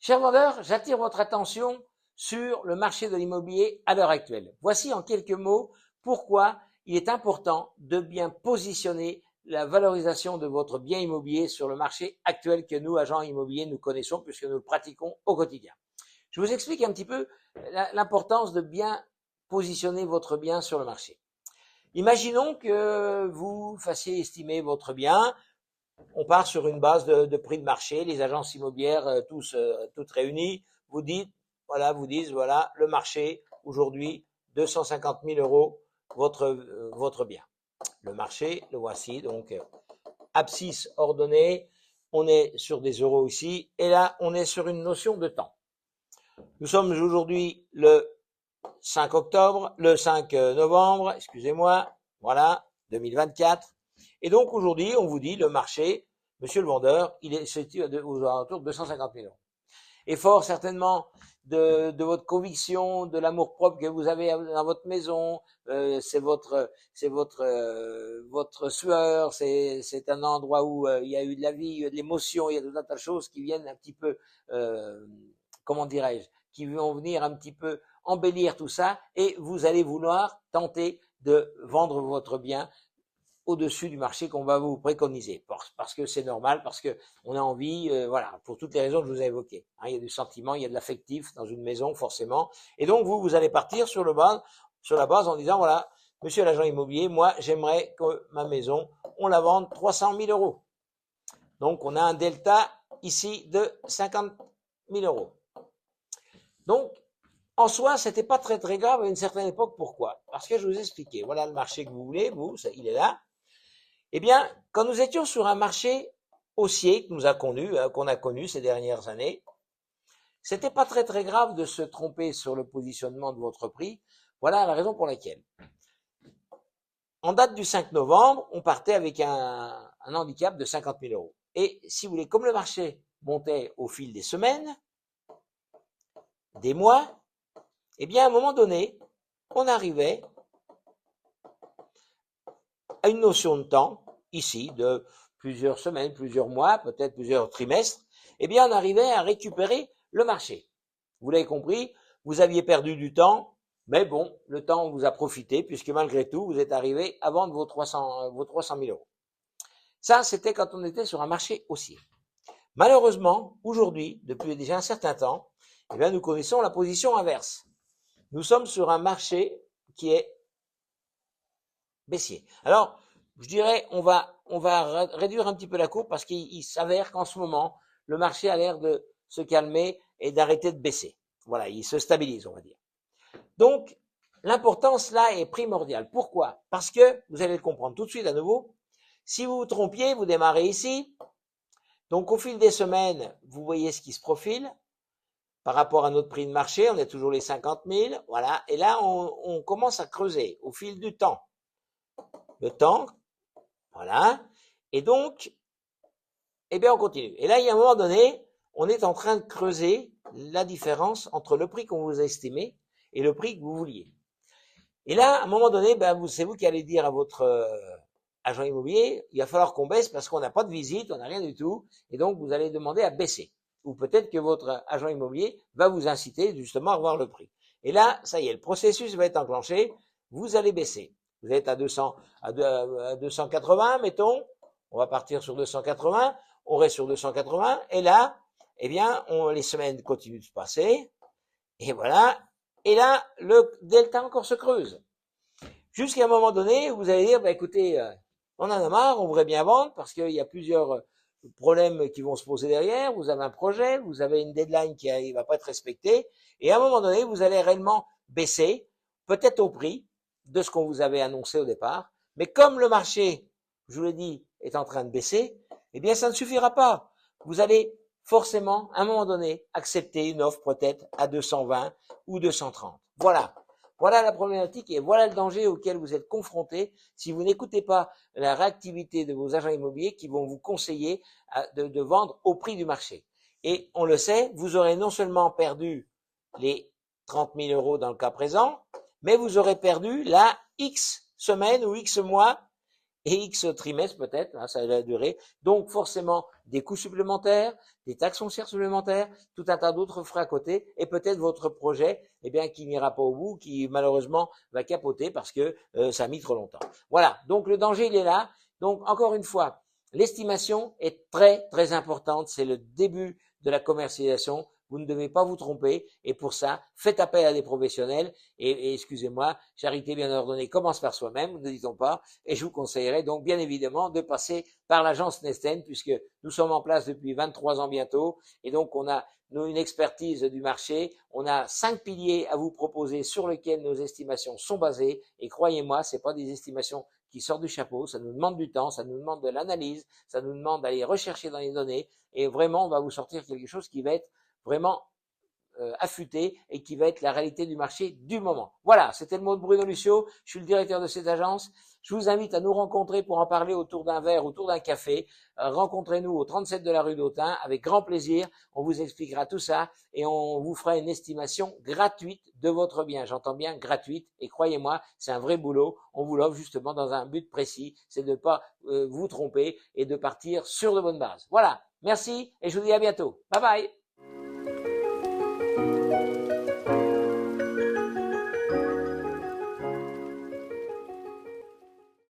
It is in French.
Chers vendeurs, j'attire votre attention sur le marché de l'immobilier à l'heure actuelle. Voici en quelques mots pourquoi il est important de bien positionner la valorisation de votre bien immobilier sur le marché actuel que nous, agents immobiliers, nous connaissons puisque nous le pratiquons au quotidien. Je vous explique un petit peu l'importance de bien positionner votre bien sur le marché. Imaginons que vous fassiez estimer votre bien. On part sur une base de prix de marché, les agences immobilières toutes réunies vous disent voilà le marché aujourd'hui 250 000 euros votre bien. Le marché, le voici donc abscisse ordonnée, on est sur des euros ici et là on est sur une notion de temps. Nous sommes aujourd'hui le 5 octobre, le 5 novembre, excusez-moi, voilà 2024. Et donc aujourd'hui, on vous dit le marché, monsieur le vendeur, il est situé aux alentours de 250 000 euros. Et fort certainement de votre conviction, de l'amour propre que vous avez dans votre maison, c'est votre sueur, c'est un endroit où il y a eu de la vie, il y a de l'émotion, il y a tout un tas de choses qui viennent un petit peu, comment dirais-je, qui vont venir un petit peu embellir tout ça, et vous allez vouloir tenter de vendre votre bien au-dessus du marché qu'on va vous préconiser, parce que c'est normal, parce que on a envie, voilà, pour toutes les raisons que je vous ai évoquées. Hein, il y a du sentiment, il y a de l'affectif dans une maison forcément, et donc vous allez partir sur la base en disant voilà, monsieur l'agent immobilier, moi j'aimerais que ma maison, on la vende 300 000 euros. Donc on a un delta ici de 50 000 euros. Donc en soi, c'était pas très très grave à une certaine époque. Pourquoi? Parce que je vous expliquais. Voilà le marché que vous voulez, il est là. Eh bien, quand nous étions sur un marché haussier qu'on a connu ces dernières années, c'était pas très très grave de se tromper sur le positionnement de votre prix. Voilà la raison pour laquelle. En date du 5 novembre, on partait avec un handicap de 50 000 euros. Et si vous voulez, comme le marché montait au fil des semaines, des mois, eh bien, à un moment donné, on arrivait à une notion de temps, ici, de plusieurs semaines, plusieurs mois, peut-être plusieurs trimestres, eh bien, on arrivait à récupérer le marché. Vous l'avez compris, vous aviez perdu du temps, mais bon, le temps vous a profité, puisque malgré tout, vous êtes arrivé à vendre vos 300 000 euros. Ça, c'était quand on était sur un marché haussier. Malheureusement, aujourd'hui, depuis déjà un certain temps, eh bien, nous connaissons la position inverse. Nous sommes sur un marché qui est baissier. Alors, je dirais, on va réduire un petit peu la courbe parce qu'il s'avère qu'en ce moment, le marché a l'air de se calmer et d'arrêter de baisser. Voilà, il se stabilise, on va dire. Donc, l'importance là est primordiale. Pourquoi? Parce que, vous allez le comprendre tout de suite à nouveau, si vous vous trompiez, vous démarrez ici. Donc, au fil des semaines, vous voyez ce qui se profile. Par rapport à notre prix de marché, on est toujours les 50 000. Voilà. Et là, on commence à creuser au fil du temps. Le temps, voilà. Et donc, eh bien, on continue. Et là, il y a un moment donné, on est en train de creuser la différence entre le prix qu'on vous a estimé et le prix que vous vouliez. Et là, à un moment donné, ben, c'est vous qui allez dire à votre agent immobilier, il va falloir qu'on baisse parce qu'on n'a pas de visite, on n'a rien du tout. Et donc, vous allez demander à baisser. Ou peut-être que votre agent immobilier va vous inciter justement à revoir le prix. Et là, ça y est, le processus va être enclenché. Vous allez baisser. Vous êtes à 280, mettons. On va partir sur 280. On reste sur 280. Et là, eh bien, les semaines continuent de se passer. Et voilà. Et là, le delta encore se creuse. Jusqu'à un moment donné, vous allez dire, bah, écoutez, on en a marre, on voudrait bien vendre parce qu'il y a plusieurs problèmes qui vont se poser derrière. Vous avez un projet, vous avez une deadline qui ne va pas être respectée. Et à un moment donné, vous allez réellement baisser, peut-être au prix de ce qu'on vous avait annoncé au départ. Mais comme le marché, je vous l'ai dit, est en train de baisser, eh bien, ça ne suffira pas. Vous allez forcément, à un moment donné, accepter une offre peut-être à 220 ou 230. Voilà. Voilà la problématique et voilà le danger auquel vous êtes confrontés si vous n'écoutez pas la réactivité de vos agents immobiliers qui vont vous conseiller de vendre au prix du marché. Et on le sait, vous aurez non seulement perdu les 30 000 euros dans le cas présent, mais vous aurez perdu la X semaines ou X mois et X trimestres peut-être, hein, ça va durer. Donc forcément des coûts supplémentaires, des taxes foncières supplémentaires, tout un tas d'autres frais à côté, et peut-être votre projet, eh bien, qui n'ira pas au bout, qui malheureusement va capoter parce que ça a mis trop longtemps. Voilà. Donc le danger il est là. Donc encore une fois, l'estimation est très très importante. C'est le début de la commercialisation. Vous ne devez pas vous tromper. Et pour ça, faites appel à des professionnels. Et excusez-moi, charité bien ordonnée commence par soi-même, ne dit-on pas. Et je vous conseillerais donc bien évidemment de passer par l'agence Nesten, puisque nous sommes en place depuis 23 ans bientôt. Et donc on a une expertise du marché. On a 5 piliers à vous proposer sur lesquels nos estimations sont basées. Et croyez-moi, c'est pas des estimations qui sortent du chapeau. Ça nous demande du temps, ça nous demande de l'analyse, ça nous demande d'aller rechercher dans les données. Et vraiment, on va vous sortir quelque chose qui va être vraiment affûté et qui va être la réalité du marché du moment. Voilà, c'était le mot de Bruno Lucio, je suis le directeur de cette agence. Je vous invite à nous rencontrer pour en parler autour d'un verre, autour d'un café. Rencontrez-nous au 37 de la rue d'Autun avec grand plaisir. On vous expliquera tout ça et on vous fera une estimation gratuite de votre bien. J'entends bien gratuite et croyez-moi, c'est un vrai boulot. On vous l'offre justement dans un but précis, c'est de ne pas vous tromper et de partir sur de bonnes bases. Voilà, merci et je vous dis à bientôt. Bye bye.